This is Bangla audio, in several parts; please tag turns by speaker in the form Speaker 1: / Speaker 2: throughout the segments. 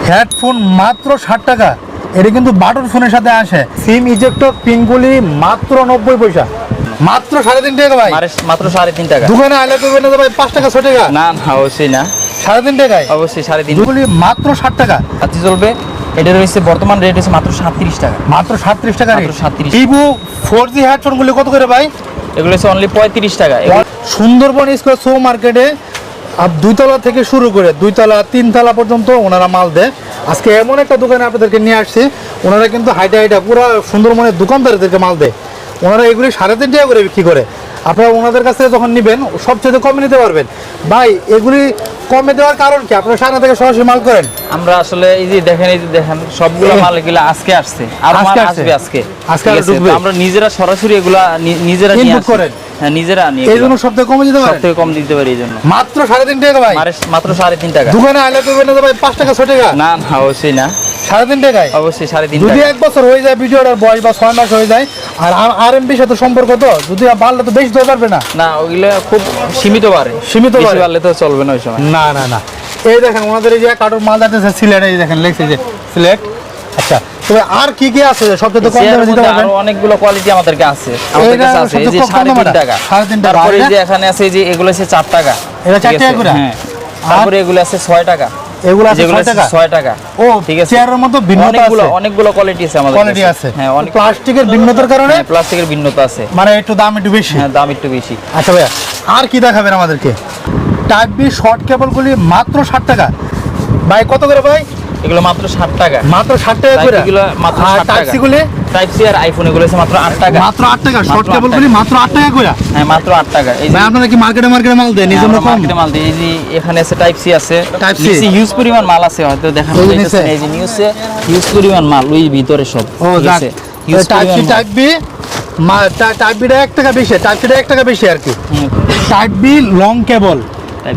Speaker 1: হেডফোন মাত্র 60 টাকা। এটা কিন্তু বাটন ফোনের সাথে আসে। সিম ইজেক্টর পিনগুলি মাত্র 90 পয়সা, মাত্র 3.5 টাকা ভাই,
Speaker 2: মাত্র 3.5 টাকা।
Speaker 1: দোকানে আইলে করবেন না ভাই 5 টাকা 6 টাকা?
Speaker 2: না না, অবশ্যই না,
Speaker 1: 3.5 টাকায়
Speaker 2: অবশ্যই 3.5
Speaker 1: দুগুলি মাত্র 60 টাকা।
Speaker 2: হাতি চলবে। এটা রয়েছে বর্তমান রেট হচ্ছে মাত্র 37 টাকা।
Speaker 1: মাত্র 37 টাকা রেট।
Speaker 2: মাত্র 37।
Speaker 1: ভিভো 4G হেডফোনগুলি কত করে ভাই?
Speaker 2: এগুলো হচ্ছে অনলি 35 টাকা।
Speaker 1: সুন্দরবন স্কয়ার শো মার্কেটে 2 তলা থেকে শুরু করে 2 তলা 3 তলা পর্যন্ত ওনারা মাল দেয়। আজকে এমন একটা দোকানে আপনাদেরকে নিয়ে আসছি, ওনারা কিন্তু হাইটা পুরো সুন্দরবনের দোকানদারদেরকে মাল দেয়। ওনারা এগুলি 3.5 টাকা করে বিক্রি করে। আপনারা ওনাদের কাছ থেকে যখন নেবেন সবচেয়ে কমে নিতে পারবেন। ভাই এগুলি কমে দেওয়ার কারণ কি? আপনারা সারা থেকে সরাসরি মাল করেন?
Speaker 2: আমরা আসলে এই যে দেখেন সবগুলো মাল এগুলো আজকে আসছে, আর মাল আসবে আজকে ঢুকবে। আমরা নিজেরা সরাসরি এগুলা নিজেরা নিয়ে আসি।
Speaker 1: করেন?
Speaker 2: হ্যাঁ, নিজেরা নিয়ে।
Speaker 1: এই জন্য সবথেকে কমে দিতে পারেন?
Speaker 2: সবথেকে কম দিতে পারি এই জন্য।
Speaker 1: মাত্র 3.5 টাকা ভাই,
Speaker 2: মাত্র 3.5 টাকা।
Speaker 1: দোকানে আইলে করবেন না ভাই 5 টাকা 6 টাকা?
Speaker 2: না না, অবশ্যই না,
Speaker 1: 3.5 টাকায়।
Speaker 2: অবশ্যই 3.5
Speaker 1: যদি
Speaker 2: টাকা।
Speaker 1: 1 বছর হয়ে যায় ভিডিওটার বয়স বা 6 মাস হয়ে যায়, আর আরএমবির সাথে সম্পর্ক তো, যদি বাড়লে তো বেশি দিতে পারবে না।
Speaker 2: না, ওগুলো খুব সীমিত বাড়ে, বেশি বাড়লে তো চলবে না ওই সময়।
Speaker 1: না না না, এই দেখেন ওনাদের এই যে কার্টুন মাল যাচ্ছে সিলেট, এই দেখেন লেখছে যে সিলেট। আচ্ছা, তবে আর কি কি আছে সবচেয়ে কম দামে দিতে পারবেন?
Speaker 2: আরো অনেকগুলো কোয়ালিটি আমাদেরকে আছে, আমাদের কাছে আছে। এই যে 3.5 টাকা,
Speaker 1: 3.5 টাকা।
Speaker 2: তারপরে এই যে এখানে আছে, এই যে এগুলো আছে 4 টাকা।
Speaker 1: এটা 4 টাকা করে?
Speaker 2: হ্যাঁ। তারপরে এগুলো আছে 6 টাকা।
Speaker 1: এগুলো আছে 6 টাকা?
Speaker 2: 6 টাকা।
Speaker 1: ও
Speaker 2: ঠিক আছে,
Speaker 1: চেয়ারের মতো ভিন্নতা আছে,
Speaker 2: অনেকগুলো কোয়ালিটি আছে আমাদের
Speaker 1: কোয়ালিটি আছে।
Speaker 2: হ্যাঁ, অনেক
Speaker 1: প্লাস্টিকের ভিন্নতার কারণে,
Speaker 2: প্লাস্টিকের ভিন্নতা আছে,
Speaker 1: মানে একটু দাম একটু বেশি।
Speaker 2: হ্যাঁ, দাম একটু বেশি।
Speaker 1: আচ্ছা ভাইয়া, আর কি দেখাবেন আমাদেরকে? টাইপ বি শর্ট কেবলগুলি মাত্র 60 টাকা। ভাই কত করে ভাই?
Speaker 2: এগুলো মাত্র 60 টাকা।
Speaker 1: মাত্র 60 টাকা করে?
Speaker 2: এগুলো মাত্র 60 টাকা।
Speaker 1: টাইপ সি গুলি?
Speaker 2: টাইপ সি আর আইফোন এগুলো আছে মাত্র 8 টাকা।
Speaker 1: মাত্র 8 টাকা। শর্ট কেবলগুলি মাত্র 8 টাকা করে?
Speaker 2: হ্যাঁ, মাত্র 8 টাকা। এই যে
Speaker 1: ভাই আপনারা কি মার্কেটে মাল দেন এই জন্য কম?
Speaker 2: মার্কেটে মাল দিই। এই যে এখানে আছে টাইপ সি আছে,
Speaker 1: টাইপ সি
Speaker 2: হিউজ পরিমাণ মাল আছে, হয়তো দেখানো যাচ্ছে না। এই যে নিউজে হিউজ পরিমাণ মাল ওই ভিতরে সব।
Speaker 1: ও যাক, type C type B type beta 1 টাকা বেশি, টাইপ সিটা 1 টাকা বেশি আর কি। টাইপ বি লং কেবল,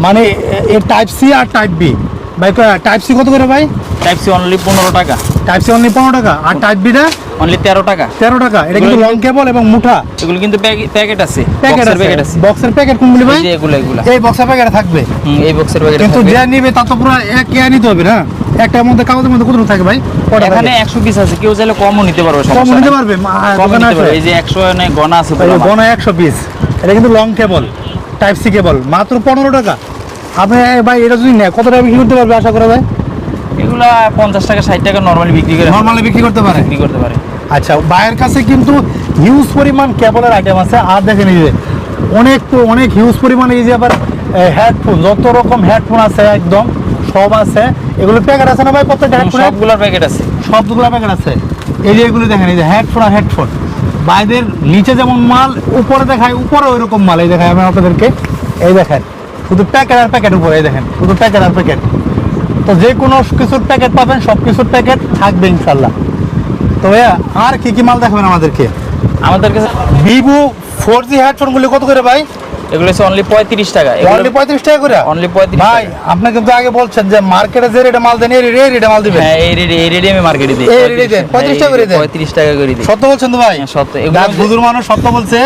Speaker 1: মানে এই টাইপ সি আর টাইপ বি। ভাই টাইপ সি কত করে ভাই?
Speaker 2: টাইপ সি অনলি 15 টাকা।
Speaker 1: টাইপ সি অনলি 15 টাকা। আর টাইপ বিটা
Speaker 2: অনলি 13 টাকা।
Speaker 1: 13 টাকা। এটা কিন্তু লং কেবল এবং মুঠা।
Speaker 2: এগুলো কিন্তু প্যাকেট আছে,
Speaker 1: প্যাকেট আছে। বক্সের প্যাকেট কোনগুলি ভাই?
Speaker 2: এই যে এগুলো
Speaker 1: এই বক্সের প্যাকেটে থাকবে।
Speaker 2: এই বক্সের প্যাকেট
Speaker 1: কিন্তু যে নিবে তা তো পুরো এক কেয়া নিতে হবে না? একটার মধ্যে কাগজের মধ্যে কত থাকে ভাই?
Speaker 2: এখানে 100 পিস আছে, কেউ চাইলে কমও নিতে পারবে,
Speaker 1: কম নিতে পারবে।
Speaker 2: কম নিতে পারবে। এই যে 100 এনে গনা আছে,
Speaker 1: গনা 100 পিস। এটা কিন্তু long cable, type C cable, মাত্র 15 টাকা। আপনি ভাই এটা যদি নেয় কত টাকা বিক্রি করতে পারবে আশা করা যায়?
Speaker 2: এগুলা 50 টাকা 60 টাকা নরমালি বিক্রি করতে পারে।
Speaker 1: আচ্ছা, ভাইয়ের কাছে কিন্তু হিউজ পরিমাণ কেবলের আইটেম আছে। আর দেখেন এই যে অনেক হিউজ পরিমাণ, এই যে আবার হেডফোন, যত রকম হেডফোন আছে একদম সব আছে। এগুলো প্যাকেট আছে না ভাই? প্রত্যেকটা হেডফোন
Speaker 2: সবগুলোর প্যাকেট আছে,
Speaker 1: সবগুলো প্যাকেট আছে। এই যে এগুলো দেখেন, এই যে হেডফোন আর হেডফোন, বাইরের নিচে যেমন মাল উপরে দেখায়, উপরে ওই রকম মাল এই দেখায় আমি আপনাদেরকে। এই দেখেন শুধু প্যাকেট আর প্যাকেট উপরে, এই দেখেন শুধু প্যাকেট আর প্যাকেট। তো যে কোনো কিছুর প্যাকেট পাবেন, সব কিছুর প্যাকেট থাকবে ইনশাল্লাহ। তো ভাইয়া আর কি কি মাল দেখাবেন আমাদেরকে?
Speaker 2: আমাদের কাছে
Speaker 1: ভিভো 4G হেডফোনগুলি কত করে ভাই?
Speaker 2: এগুলো হচ্ছে অনলি 35 টাকা।
Speaker 1: অনলি 35 টাকা করে?
Speaker 2: অনলি 35
Speaker 1: ভাই আপনি কিন্তু আগে বলছেন যে মার্কেটে যে রেটে মাল দেন এই রেটে মাল দিবেন।
Speaker 2: হ্যাঁ, এই রেটে আমি মার্কেটে দিই।
Speaker 1: এই রেটে দেন 35 টাকা করে দেন?
Speaker 2: 35 টাকা করে দিই।
Speaker 1: সত্য বলছেন তো ভাই?
Speaker 2: হ্যাঁ, সত্য।
Speaker 1: এগুলো বুজুর্গ মানুষ সত্য বলছে।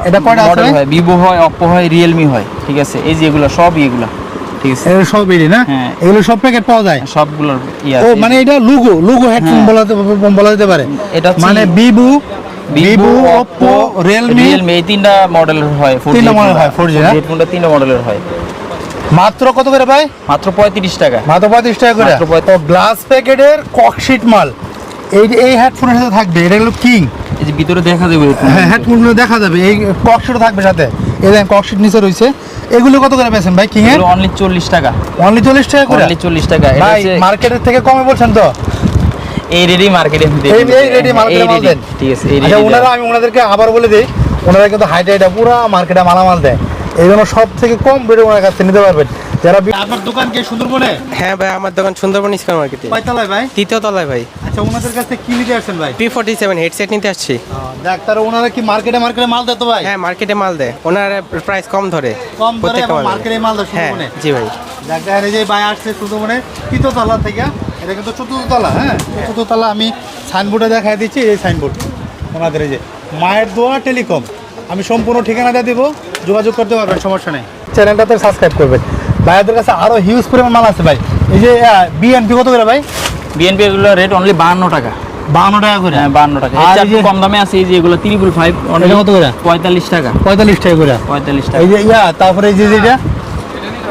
Speaker 2: এটা
Speaker 1: কয়টা আছে?
Speaker 2: মডেল হয়, ভিভো হয়, অপো হয়, রিয়েলমি হয়। ঠিক আছে, এই যে এগুলো সব এগুলা, ঠিক আছে,
Speaker 1: এগুলো সব এরই না?
Speaker 2: হ্যাঁ,
Speaker 1: এগুলো সব প্যাকেট পাওয়া যায়
Speaker 2: সবগুলোর
Speaker 1: ও মানে এটা লুগো হেডফোন বলা যেতে পারে।
Speaker 2: এটা
Speaker 1: মানে ভিভো, অপো, রিয়েলমি
Speaker 2: এই তিনটা মডেলের হয়।
Speaker 1: 3টা মডেল হয় 4G না?
Speaker 2: হেডফোনটা 3টা মডেলের হয়।
Speaker 1: মাত্র কত করে ভাই?
Speaker 2: মাত্র 35 টাকা।
Speaker 1: মাত্র 35 টাকা করে। তো গ্লাস প্যাকেটের ককশিট মাল এই হেডফোনের সাথে থাকবে। এটা হলো কিং।
Speaker 2: এই যে ভিতরে দেখা যাবে,
Speaker 1: হ্যাঁ হেডফোনগুলো দেখা যাবে। এই ককশিটও থাকবে সাথে। এই দেখেন ককশিট নিচে রয়েছে। এগুলো কত করে পেয়েছেন ভাই কিং এর?
Speaker 2: অনলি 40 টাকা।
Speaker 1: অনলি 40 টাকা করে?
Speaker 2: অনলি 40 টাকা। এটা
Speaker 1: ভাই
Speaker 2: হচ্ছে
Speaker 1: মার্কেটের থেকে কমে বলছেন তো?
Speaker 2: এই রেডি মার্কেটে দিই।
Speaker 1: এই রেডি মার্কেটে মাল দেন?
Speaker 2: ঠিক আছে, এই
Speaker 1: আচ্ছা, ওনারা আমি ওনাদেরকে আবার বলে দিই, ওনারা কিন্তু হাইটা পুরো মার্কেটে মালামাল দেয়। এই জন্য সব থেকে কম রেটে ওনার কাছে নিতে পারবেন। যারা আপনার দোকান কি সুন্দরবনে?
Speaker 3: হ্যাঁ ভাই, আমার দোকান সুন্দরবন স্কয়ার মার্কেটে।
Speaker 1: কয়তলায় ভাই?
Speaker 3: 3য় তলায় ভাই।
Speaker 1: আচ্ছা, ওনাদের কাছে কি নিতে আসছেন ভাই?
Speaker 3: P47 হেডসেট নিতে আসছি।
Speaker 1: ডাক্তার ওনারা কি মার্কেটে মাল দেয় তো ভাই?
Speaker 3: হ্যাঁ, মার্কেটে মাল দেয়, ওনার প্রাইস কম ধরে।
Speaker 1: কম ধরে এবং মার্কেটে মাল দেয়
Speaker 3: হ্যাঁ
Speaker 1: সুন্দরবনে?
Speaker 3: জি ভাই।
Speaker 1: ডাক্তার এই যে ভাই আসছে সুন্দরবনে 3য় তলা থেকে। এটা কিন্তু 4র্থ তলা। হ্যাঁ, 4র্থ তলা। আমি সাইনবোর্ডে দেখাই দিচ্ছি, এই সাইনবোর্ড ওনাদের। এই যে মায়ের দোয়া টেলিকম। আমি সম্পূর্ণ ঠিকানা দিয়ে দেবো, যোগাযোগ করতে পারবেন, সমস্যা নেই। চ্যানেলটাতে সাবস্ক্রাইব করবেন। ভাইয়াদের কাছে আরো হিউজ পরিমাণ মাল আছে ভাই। এই যে বিএনপি কত করে ভাই?
Speaker 2: বিএনপি এগুলো রেট অনলি 52 টাকা।
Speaker 1: 52 টাকা করে?
Speaker 2: হ্যাঁ 52 টাকা।
Speaker 1: আর
Speaker 2: এর
Speaker 1: এই যে
Speaker 2: কম দামে আছে এই যে এগুলো 355
Speaker 1: এটা কত করে?
Speaker 2: 45 টাকা।
Speaker 1: 45 টাকা করে।
Speaker 2: 45 টাকা।
Speaker 1: এই যে তারপরে এই যে যেটা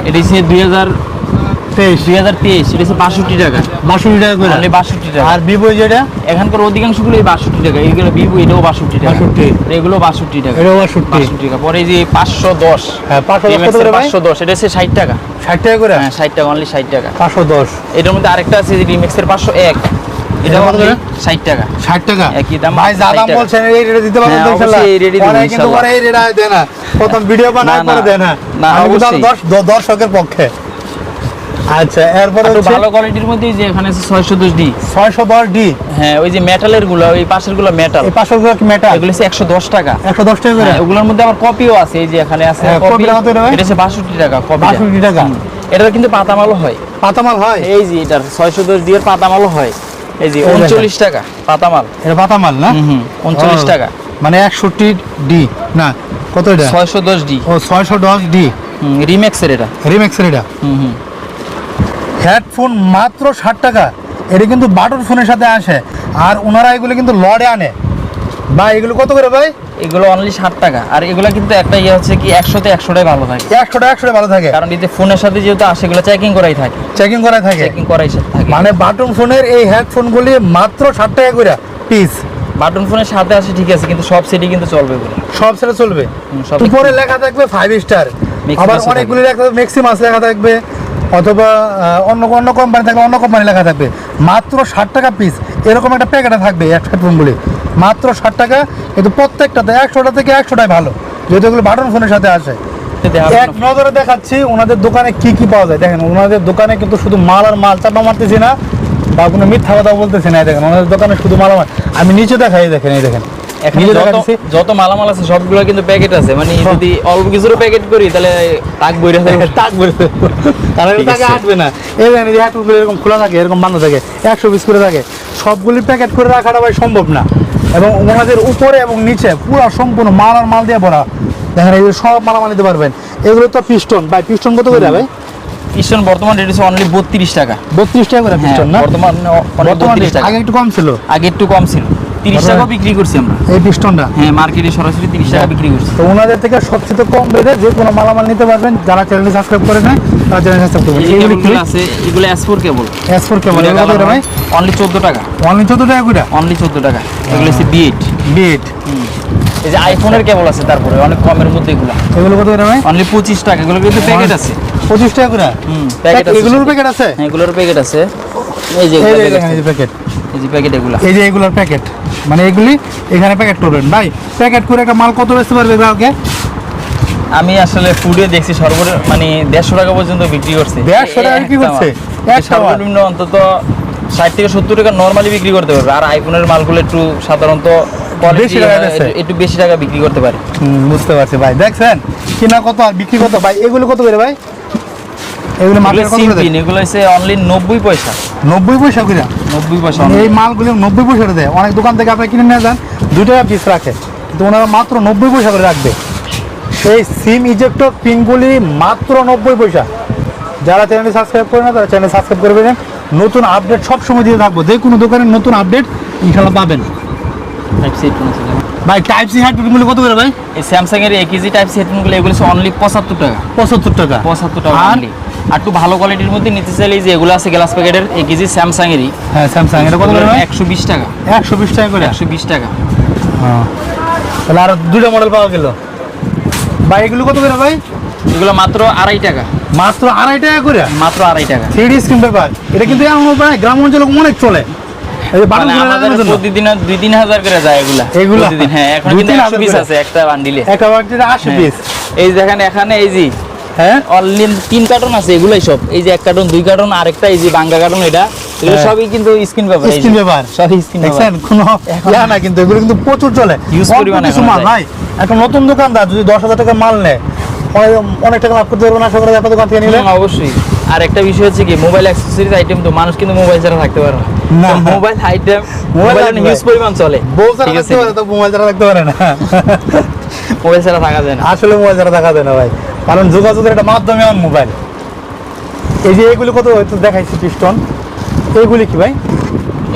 Speaker 2: এটা হচ্ছে 2023 এটা হচ্ছে 62 টাকা।
Speaker 1: 62 টাকা করে?
Speaker 2: অনলি 62 টাকা।
Speaker 1: আর ভিভো যেটা?
Speaker 2: এখানকার অধিকাংশগুলো 62 টাকা। এইগুলো ভিভো এটাও 62 টাকা।
Speaker 1: 62
Speaker 2: এগুলো 62 টাকা।
Speaker 1: এটাও 62
Speaker 2: টাকা। পরে এই যে 510,
Speaker 1: হ্যাঁ 510 কত করে ভাই?
Speaker 2: 510 এটা হচ্ছে 60 টাকা।
Speaker 1: 60 টাকা করে?
Speaker 2: হ্যাঁ 60 টাকা, অনলি 60 টাকা।
Speaker 1: 510।
Speaker 2: এটার মধ্যে আরেকটা আছে যে রিমিক্সের 501, এটা
Speaker 1: কত
Speaker 2: অনলি
Speaker 1: করে?
Speaker 2: 60 টাকা।
Speaker 1: 60 টাকা?
Speaker 2: একই দাম।
Speaker 1: ভাই যা
Speaker 2: 60
Speaker 1: দাম
Speaker 2: টাকা।
Speaker 1: বলছেন এই রেটে দিতে পারবেন তো
Speaker 2: হ্যাঁ,
Speaker 1: ইনশাআল্লাহ?
Speaker 2: অবশ্যই এই রেটে দিব
Speaker 1: অনেকে কিন্তু
Speaker 2: ইনশাআল্লাহ।
Speaker 1: পরে এই রেটে দেয় না, প্রথম ভিডিও বানায়
Speaker 2: না,
Speaker 1: পরে দেয় না।
Speaker 2: না,
Speaker 1: আমি কিন্তু
Speaker 2: অবশ্যই।
Speaker 1: দর্শকের পক্ষে। আচ্ছা এরপরে
Speaker 2: একটু
Speaker 1: হচ্ছে
Speaker 2: ভালো কোয়ালিটির মধ্যে যে এখানে আছে 610D।
Speaker 1: 610D।
Speaker 2: হ্যাঁ ওই যে মেটালের গুলো, ওই পাশের গুলো মেটাল,
Speaker 1: এই 500 কি মেটা?
Speaker 2: এগুলো হচ্ছে 110 টাকা।
Speaker 1: 110 টাকা করে?
Speaker 2: হ্যাঁ, ওগুলোর মধ্যে আবার কপিও আছে, এই যে এখানে আছে
Speaker 1: হ্যাঁ,
Speaker 2: কপি।
Speaker 1: কপিটা কত করে?
Speaker 2: এটা হচ্ছে 62 টাকা কপি।
Speaker 1: 62 টাকা?
Speaker 2: এটা কিন্তু পাতামালও হয়।
Speaker 1: পাতামাল হয়?
Speaker 2: এই যে এটার 610D এর পাতামালও হয়। এই যে
Speaker 1: এই দেখেন।
Speaker 2: 39 টাকা পাতামাল।
Speaker 1: এটা পাতামাল না?
Speaker 2: 39
Speaker 1: ও,
Speaker 2: টাকা।
Speaker 1: মানে 61D না কত এটা?
Speaker 2: 610D।
Speaker 1: ও 610D
Speaker 2: রিমেক্সের এটা।
Speaker 1: রিমেক্সের এটা। হেডফোন মাত্র 60 টাকা। এটা কিন্তু বাটন ফোনের সাথে আসে, আর ওনারা এগুলো কিন্তু লড়ে আনে। ভাই এগুলো কত করে ভাই?
Speaker 2: এগুলো অনলি 60 টাকা। আর এগুলো কিন্তু একটা ইয়ে হচ্ছে কি 100তে 100টাই ভালো থাকে।
Speaker 1: 100 ভালো থাকে?
Speaker 2: কারণ এতে ফোনের সাথে যেহেতু আসে, এগুলো চেকিং করাই থাকে।
Speaker 1: চেকিং করা থাকে?
Speaker 2: চেকিং করাই থাকে।
Speaker 1: মানে বাটন ফোনের এই হেডফোনগুলি মাত্র 60 টাকা করে পিস।
Speaker 2: বাটন ফোনের সাথে আসে ঠিক আছে, কিন্তু সব সেটই কিন্তু চলবে এগুলো।
Speaker 1: সব সেটা চলবে?
Speaker 2: সব
Speaker 1: উপরে লেখা থাকবে 5 স্টার,
Speaker 2: Maximus
Speaker 1: আবার
Speaker 2: লেখা
Speaker 1: অনেকগুলি লেখা থাকবে ম্যাক্সিমাস লেখা থাকবে, অথবা অন্য কোম্পানি থাকবে অন্য কোম্পানি লেখা থাকবে। মাত্র 60 টাকা পিস এরকম একটা প্যাকেটে থাকবে হেডফোনগুলি, মাত্র 60 টাকা। কিন্তু প্রত্যেকটাতে 100টা থেকে 100টাই ভালো, যেহেতু এগুলো বাটন ফোনের সাথে আসে। এক নজরে দেখাচ্ছি ওনাদের দোকানে কি কি পাওয়া যায়। দেখেন ওনাদের দোকানে কিন্তু শুধু মাল আর মাল, চাপা মারতেছি না বা কোনো মিথ্যা কথা বলতেছি না। দেখেন ওনাদের দোকানে শুধু মাল আর মাল। আমি নিচে দেখাই, দেখেন এই দেখেন
Speaker 2: এখানে যত মালামাল আছে সবগুলো কিন্তু প্যাকেট আছে। মানে যদি অল্প কিছুর প্যাকেট করি তাহলে তাক বইরা থাকবে,
Speaker 1: তাক বলতে তাহলে তাকে আসবে না। এই দেখেন এই হেডফোনগুলো এরকম খোলা থাকে, এরকম বান্ধা থাকে, 100 পিস করে থাকে। সবগুলি প্যাকেট করে রাখাটা ভাই সম্ভব না। এবং ওনাদের উপরে এবং নিচে পুরো সম্পূর্ণ মাল আর মাল দিয়ে ভরা। দেখেন এই সব মালামাল নিতে পারবেন। এগুলো তো পিস্টন ভাই, পিস্টন কত করে ভাই?
Speaker 2: পিস্টন বর্তমান রেট হচ্ছে অনলি 32 টাকা।
Speaker 1: 32 টাকা করে পিস্টন না?
Speaker 2: বর্তমান 32 টাকা।
Speaker 1: আগে একটু কম ছিল?
Speaker 2: আগে একটু কম ছিল, 30 টাকা বিক্রি করছি আমরা
Speaker 1: এই পিস্টনটা।
Speaker 2: হ্যাঁ মার্কেটে সরাসরি 30 টাকা বিক্রি করছি।
Speaker 1: তো ওনাদের থেকে সবচেয়ে কম রেটে যে কোনো মালামাল নিতে পারবেন। যারা চ্যানেলটি সাবস্ক্রাইব করে নেয় তারা চ্যানেল সাবস্ক্রাইব করবেন।
Speaker 2: এইগুলো আছে, এগুলো S4 কেবল।
Speaker 1: S4 কেবল এগুলো কত ভাই?
Speaker 2: অনলি 14 টাকা।
Speaker 1: অনলি 14 টাকা করে?
Speaker 2: অনলি 14 টাকা। এগুলো হচ্ছে B8।
Speaker 1: B8।
Speaker 2: এই যে আইফোনের কেবল আছে, তারপরে অনেক কমের মধ্যে এগুলো।
Speaker 1: এগুলো কত করে ভাই?
Speaker 2: অনলি 25 টাকা। এগুলো কিন্তু প্যাকেট আছে।
Speaker 1: 25 টাকা করে?
Speaker 2: প্যাকেট আছে।
Speaker 1: এগুলোর প্যাকেট আছে?
Speaker 2: হ্যাঁ এগুলোর প্যাকেট আছে। এই যে
Speaker 1: এই
Speaker 2: প্যাকেট,
Speaker 1: যে প্যাকেট,
Speaker 2: এই যে প্যাকেট এগুলো।
Speaker 1: এই যে এগুলোর প্যাকেট, মানে এগুলি এখানে প্যাকেট করবেন ভাই। প্যাকেট করে একটা মাল কত বেচতে পারবে গ্রাহকে?
Speaker 2: আমি আসলে ফুডে দেখছি মানে 150 টাকা পর্যন্ত বিক্রি করছে।
Speaker 1: 150 টাকা বিক্রি করছে?
Speaker 2: সর্বনিম্ন অন্তত 60 থেকে 70 টাকা নরমালি বিক্রি করতে পারবে। আর আইফোনের মালগুলো একটু সাধারণত
Speaker 1: বেশি টাকা বেচে।
Speaker 2: একটু বেশি টাকা বিক্রি করতে পারে।
Speaker 1: বুঝতে পারছি ভাই। দেখছেন কিনা কত আর বিক্রি কত ভাই? এগুলো কত করে ভাই? এগুলো মার্কেট কত করে?
Speaker 2: এগুলো হচ্ছে অনলি 90 পয়সা।
Speaker 1: 90 পয়সা করে?
Speaker 2: 90 পয়সা।
Speaker 1: এই মালগুলো 90 পয়সা করে দেয়। অনেক দোকান থেকে আপনি কিনে নিয়ে যান 2 টাকা পিস রাখে, কিন্তু ওনারা মাত্র 90 পয়সা করে রাখবে। এই সিম ইজেক্টর পিনগুলি মাত্র 90 পয়সা। যারা চ্যানেলটি সাবস্ক্রাইব করে না তারা চ্যানেল সাবস্ক্রাইব করবেন। নতুন আপডেট সবসময় দিয়ে থাকবো, যে কোনো দোকানের নতুন আপডেট ইনশাল্লাহ পাবেন। ভাই টাইপ সি হেডফোনগুলো কত করে ভাই?
Speaker 2: এই স্যামসাং এর AKG টাইপ সি হেডফোনগুলো এগুলো অনলি 75 টাকা।
Speaker 1: 75 টাকা?
Speaker 2: 75 টাকা অনলি। আর একটু ভালো কোয়ালিটির মধ্যে নিতে চাইলে এই যে এগুলো আছে গ্লাস প্যাকেটের AKG স্যামসাং এরই।
Speaker 1: হ্যাঁ স্যামসাং। এটা কত করে ভাই?
Speaker 2: 120 টাকা।
Speaker 1: 120 টাকা করে?
Speaker 2: 120 টাকা।
Speaker 1: হ্যাঁ, তাহলে আর দুটো মডেল পাওয়া গেল ভাই। এগুলো কত করে ভাই?
Speaker 2: এগুলো মাত্র 2.5 টাকা।
Speaker 1: মাত্র 2.5 টাকা করে?
Speaker 2: মাত্র 2.5 টাকা।
Speaker 1: 3D screen paper. এটা কিন্তু এমন প্রায় গ্রাম অঞ্চলে অনেক চলে। এই যে বাটন
Speaker 2: প্রতিদিন 2-3 হাজার করে যায় এগুলা। প্রতিদিন। হ্যাঁ এখন কিন্তু 100 পিস আছে একটা বান্ডিলে।
Speaker 1: একটা বান্ডিলে 80 পিস।
Speaker 2: এই দেখেন এখানে এই যে
Speaker 1: হ্যাঁ
Speaker 2: অনলি 3 কার্টন আছে। এগুলাই সব এই যে 1 কার্টন 2 কার্টন আরেকটা এই যে বাঙ্গা কার্টন, এটা এগুলো সবই কিন্তু স্ক্রিন পেপার।
Speaker 1: স্ক্রিন পেপার
Speaker 2: সবই স্ক্রিন পেপার।
Speaker 1: দেখেন কোনো ইয়া না, কিন্তু এগুলো কিন্তু প্রচুর চলে।
Speaker 2: ইউজ পরিমাণে
Speaker 1: মাল ভাই। একটা নতুন দোকানদার যদি 10,000 টাকা মাল নেয় অনেক টাকা লাভ করতে পারবেন আশা করি আপনার দোকান থেকে নিলে।
Speaker 2: অবশ্যই। আর একটা বিষয় হচ্ছে কি মোবাইল অ্যাক্সেসরিজ আইটেম, তো মানুষ কিন্তু মোবাইল ছাড়া থাকতে পারে না। মোবাইল আইটেম মোবাইল হিউজ পরিমাণ চলে।
Speaker 1: ঠিক আছে, তো মোবাইল ছাড়া থাকতে পারে না।
Speaker 2: মোবাইল ছাড়া থাকা যায় না।
Speaker 1: আসলে মোবাইল ছাড়া থাকা যায় না ভাই, কারণ যোগাযোগের একটা মাধ্যমে আমার মোবাইল। এই যে এগুলো কত হয়তো দেখাইছি পিস্টন, এইগুলি কি ভাই?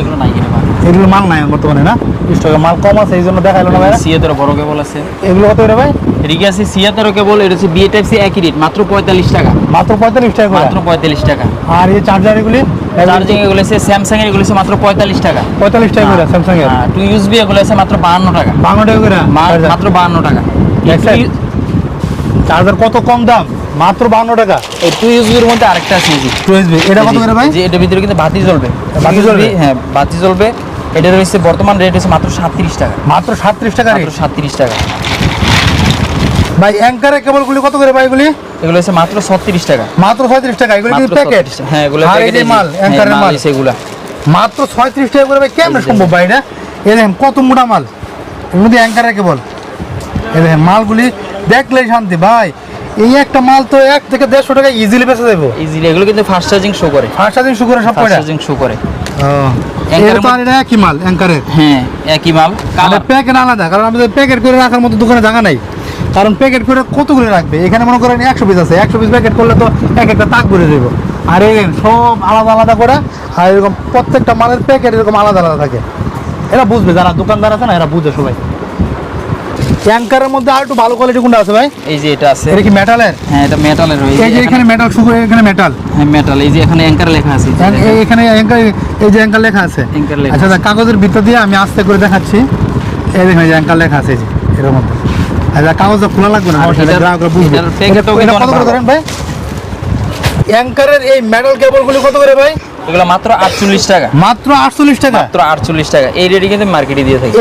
Speaker 2: এগুলো নাই কিনে ভাই,
Speaker 1: এগুলো মাল নাই বর্তমানে না, স্টকে মাল কম আছে এই জন্য দেখাইলো না ভাই।
Speaker 2: সিয়াতের বড় কেবল আছে,
Speaker 1: এগুলো কত করে ভাই?
Speaker 2: এদিকে আছে সিয়াতের কেবল, এটা হচ্ছে বিএ টাইপ সি একই রেট, মাত্র 45 টাকা,
Speaker 1: মাত্র 45 টাকা করে।
Speaker 2: মাত্র 45 টাকা।
Speaker 1: আর এই চার্জার এগুলি
Speaker 2: চার্জিং এগুলো আছে স্যামসাং এর, এগুলো আছে মাত্র 45 টাকা।
Speaker 1: 45 টাকা করে স্যামসাং এর।
Speaker 2: হ্যাঁ, 2 ইউএসবি এগুলো আছে মাত্র 52 টাকা।
Speaker 1: 52 টাকা করে
Speaker 2: মাত্র 52 টাকা।
Speaker 1: চার্জার কত কম দাম, মাত্র 52 টাকা।
Speaker 2: এই 2 ইউএসবির মধ্যে আরেকটা আছে এই যে
Speaker 1: 2 USB, এটা কত করে ভাই?
Speaker 2: যে এটার ভিতরে কিন্তু বাতি জ্বলবে,
Speaker 1: বাতি জ্বলবে?
Speaker 2: হ্যাঁ বাতি জ্বলবে। এটার হচ্ছে বর্তমান রেট হচ্ছে মাত্র 37 টাকা।
Speaker 1: মাত্র 37 টাকা রেট।
Speaker 2: মাত্র 37 টাকা।
Speaker 1: ভাই অ্যাঙ্কারের কেবলগুলি কত করে ভাই এগুলি?
Speaker 2: এগুলো হচ্ছে মাত্র 36 টাকা।
Speaker 1: মাত্র 36 টাকা। এগুলি কি
Speaker 2: মাত্র
Speaker 1: প্যাকেট?
Speaker 2: 36 হ্যাঁ এগুলো
Speaker 1: আর এই
Speaker 2: প্যাকেটে
Speaker 1: যে মাল, অ্যাঙ্কারের মাল
Speaker 2: এগুলা
Speaker 1: মাত্র 36 টাকা করে ভাই, কেমনে সম্ভব ভাই এটা? এই দেখেন কত মোটা মাল, এর মধ্যে অ্যাঙ্কারের কেবল। এই দেখেন মালগুলি দেখলেই শান্তি ভাই। এই একটা মাল তো 1 থেকে 150 টাকা ইজিলি বেচা যাবে।
Speaker 2: ইজিলি। এগুলো কিন্তু ফাস্ট চার্জিং শো করে,
Speaker 1: ফার্স্ট চার্জিং শুরু করে সব
Speaker 2: ফাস্ট
Speaker 1: কয়টা?
Speaker 2: চার্জিং শো করে।
Speaker 1: এটা তো আর এটা একই মাল অ্যাঙ্কারের।
Speaker 2: হ্যাঁ একই মাল,
Speaker 1: আর
Speaker 2: কালার
Speaker 1: প্যাকেট আলাদা, কারণ আমাদের প্যাকেট করে রাখার মতো দোকানে জায়গা নাই। কারণ প্যাকেট করে কত করে রাখবে? এখানে মনে করেন 100 পিস আছে, 100 পিস প্যাকেট করলে তো এক একটা তাক ভরে দেবো। আর এই সব আলাদা আলাদা করে, আর এরকম প্রত্যেকটা মালের প্যাকেট এরকম আলাদা আলাদা থাকে। এরা বুঝবে, যারা দোকানদার আছে না এরা বুঝে সবাই। অ্যাঙ্কারের মধ্যে আর একটু ভালো কোয়ালিটি কোনটা আছে ভাই?
Speaker 2: এই যে এটা আছে।
Speaker 1: এটা কি মেটালের?
Speaker 2: হ্যাঁ এটা মেটালের।
Speaker 1: এই যে এখানে মেটাল শুরু, এখানে মেটাল।
Speaker 2: হ্যাঁ মেটাল। এই যে এখানে অ্যাঙ্কার লেখা আছে,
Speaker 1: এখানে অ্যাঙ্কার, এই যে অ্যাঙ্কার লেখা আছে।
Speaker 2: অ্যাঙ্কার লেখা
Speaker 1: আচ্ছা কাগজের ভিতর দিয়ে আমি আস্তে করে দেখাচ্ছি। এই দেখেন এই যে অ্যাঙ্কার লেখা আছে, এই যে এর মধ্যে। আচ্ছা কাগজটা খোলা লাগবে না, গ্রাহকরা বুঝবে।
Speaker 2: এটার প্যাকেটটাও
Speaker 1: এটা
Speaker 2: কিন্তু
Speaker 1: কত করে
Speaker 2: অনেক
Speaker 1: ধরেন ভাই? অ্যাঙ্কারের এই মেটাল কেবলগুলো কত করে ভাই?
Speaker 2: এগুলো মাত্র 48 টাকা।
Speaker 1: মাত্র 48 টাকা।
Speaker 2: মাত্র 48 টাকা। এই রেডি কিন্তু মার্কেটে দিয়ে থাকি।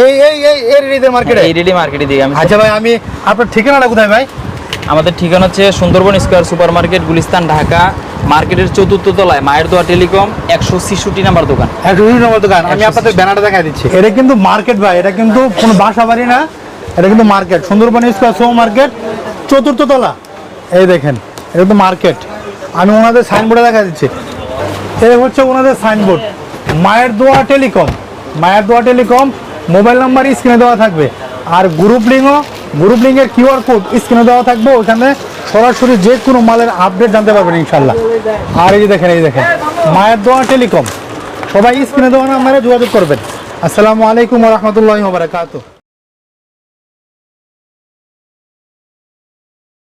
Speaker 1: এই রেডিতে মার্কেটে?
Speaker 2: এই রেডি মার্কেটে দিই আমি।
Speaker 1: আচ্ছা ভাই, আমি আপনার ঠিকানাটা কোথায় ভাই?
Speaker 2: আমাদের ঠিকানা হচ্ছে Sundarban square super market, Gulistan, Dhaka. মার্কেটের 4th তলায় মায়ের দোয়া টেলিকম, 166 নম্বর দোকান।
Speaker 1: 120 নম্বর দোকান। আমি আপনাদের ব্যানারটা দেখাই দিচ্ছি। এটা কিন্তু মার্কেট ভাই, এটা কিন্তু কোনো বাসা বাড়ি না, এটা কিন্তু market. Sundarban square super market, 4th তলা। এই দেখেন এটা তো মার্কেট। আমি ওনাদের সাইনবোর্ডে দেখা দিচ্ছি। এই হচ্ছে ওনাদের সাইনবোর্ড, মায়ের দোয়া টেলিকম। মায়ের দোয়া টেলিকম, মোবাইল নাম্বার স্ক্রিনে দেওয়া থাকবে। আর গ্রুপ লিঙ্কের কিউআর কোড স্ক্রিনে দেওয়া থাকবে। ওখানে সরাসরি যে কোনো মালের আপডেট জানতে পারবেন ইনশাল্লাহ। আর এই যে দেখেন, এই দেখেন মায়ের দোয়া টেলিকম। সবাই স্ক্রিনে দেওয়া নাম্বারে যোগাযোগ করবেন। আসসালামু আলাইকুম ওয়া রাহমাতুল্লাহি ওয়া বারাকাতুহু।